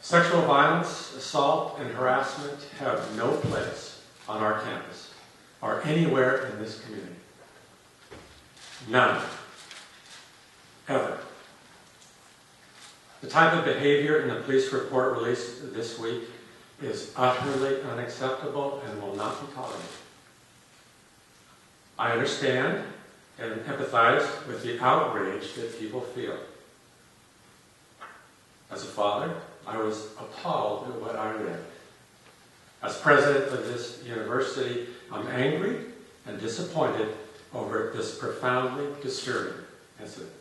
Sexual violence, assault, and harassment have no place on our campus or anywhere in this community. None. Ever. The type of behavior in the police report released this week is utterly unacceptable and will not be tolerated. I understand and empathize with the outrage that people feel. As a father, I was appalled at what I read. As president of this university, I'm angry and disappointed over this profoundly disturbing incident.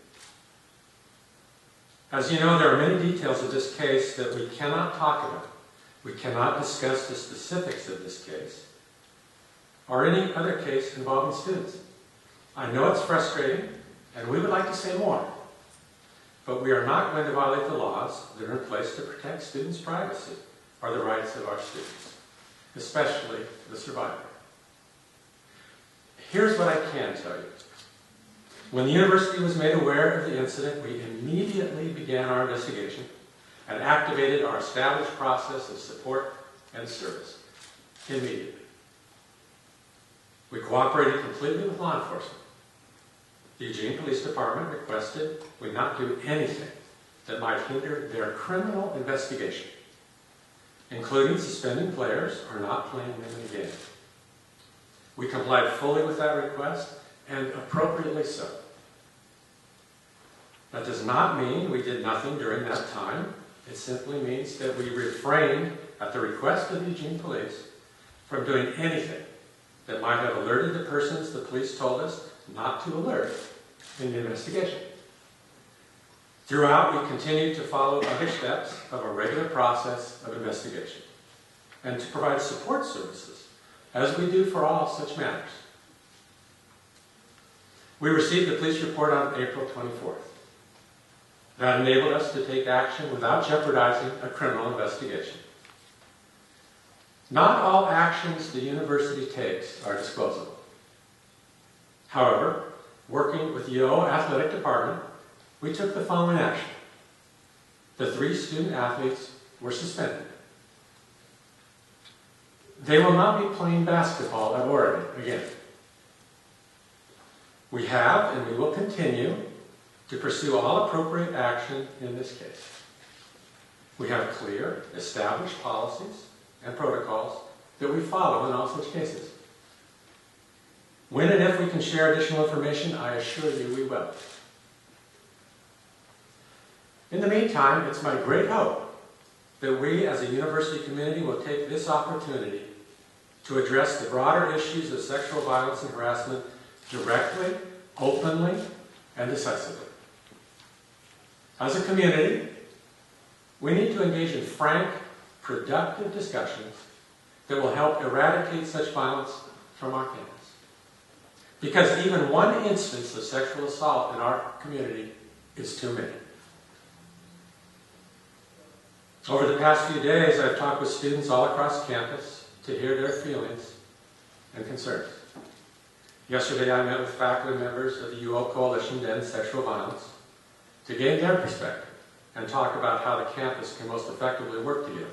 As you know, there are many details of this case that we cannot talk about. We cannot discuss the specifics of this case or any other case involving students. I know it's frustrating, and we would like to say more, but we are not going to violate the laws that are in place to protect students' privacy or the rights of our students, especially the survivor. Here's what I can tell you. When the university was made aware of the incident, we immediately began our investigation and activated our established process of support and service immediately. We cooperated completely with law enforcement. The Eugene Police Department requested we not do anything that might hinder their criminal investigation, including suspending players or not playing them in the game. We complied fully with that request, and appropriately so. That does not mean we did nothing during that time. It simply means that we refrained, at the request of the Eugene Police, from doing anything that might have alerted the persons the police told us not to alert in the investigation. Throughout, we continued to follow other steps of a regular process of investigation and to provide support services, as we do for all such matters. We received the police report on April 24th. That enabled us to take action without jeopardizing a criminal investigation. Not all actions the university takes are disclosable. However, working with the UO Athletic Department, we took the following action. The 3 student athletes were suspended. They will not be playing basketball at Oregon again. We have and we will continue to pursue all appropriate action in this case. We have clear, established policies and protocols that we follow in all such cases. When and if we can share additional information, I assure you we will. In the meantime, it's my great hope that we as a university community will take this opportunity to address the broader issues of sexual violence and harassment directly, openly, and decisively. As a community, we need to engage in frank, productive discussions that will help eradicate such violence from our campus. Because even one instance of sexual assault in our community is too many. Over the past few days, I've talked with students all across campus to hear their feelings and concerns. Yesterday, I met with faculty members of the UO Coalition to End Sexual Violence to gain their perspective and talk about how the campus can most effectively work together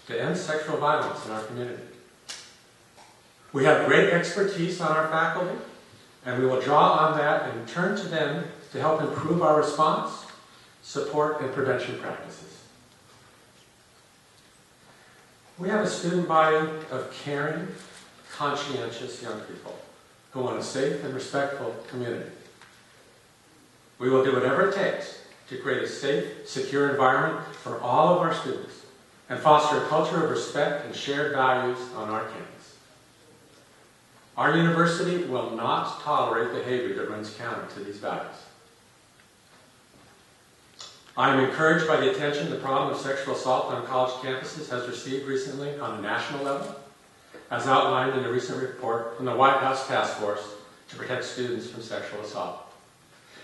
to end sexual violence in our community. We have great expertise on our faculty, and we will draw on that and turn to them to help improve our response, support, and prevention practices. We have a student body of caring, conscientious young people who want a safe and respectful community. We will do whatever it takes to create a safe, secure environment for all of our students and foster a culture of respect and shared values on our campus. Our university will not tolerate behavior that runs counter to these values. I am encouraged by the attention the problem of sexual assault on college campuses has received recently on a national level, as outlined in a recent report from the White House Task Force to Protect Students from Sexual Assault.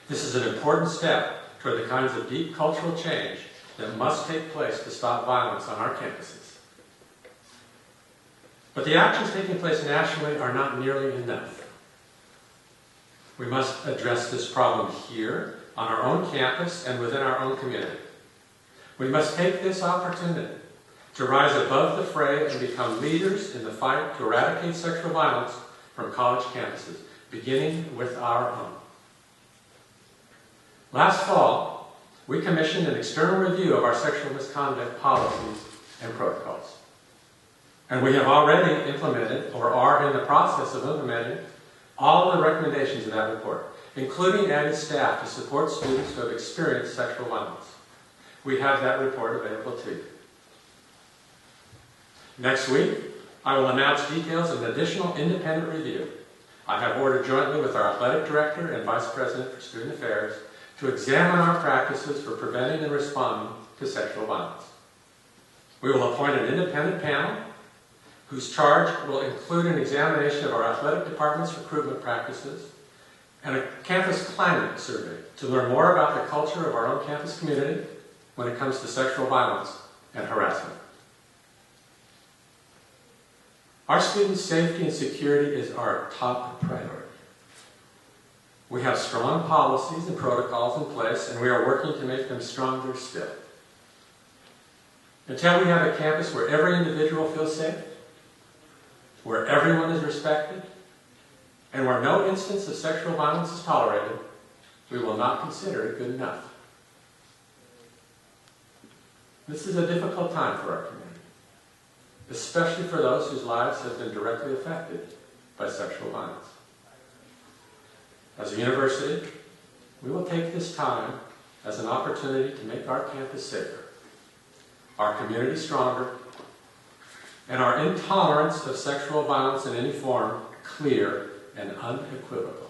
This is an important step toward the kinds of deep cultural change that must take place to stop violence on our campuses. But the actions taking place nationally are not nearly enough. We must address this problem here, on our own campus, and within our own community. We must take this opportunity to rise above the fray and become leaders in the fight to eradicate sexual violence from college campuses, beginning with our own. Last fall, we commissioned an external review of our sexual misconduct policies and protocols. And we have already implemented, or are in the process of implementing, all of the recommendations in that report, including adding staff to support students who have experienced sexual violence. We have that report available to you. Next week, I will announce details of an additional independent review I have ordered jointly with our athletic director and vice president for student affairs to examine our practices for preventing and responding to sexual violence. We will appoint an independent panel whose charge will include an examination of our athletic department's recruitment practices and a campus climate survey to learn more about the culture of our own campus community when it comes to sexual violence and harassment. Our students' safety and security is our top priority. We have strong policies and protocols in place, and we are working to make them stronger still. Until we have a campus where every individual feels safe, where everyone is respected, and where no instance of sexual violence is tolerated, we will not consider it good enough. This is a difficult time for our community, especially for those whose lives have been directly affected by sexual violence. As a university, we will take this time as an opportunity to make our campus safer, our community stronger, and our intolerance of sexual violence in any form clear and unequivocal.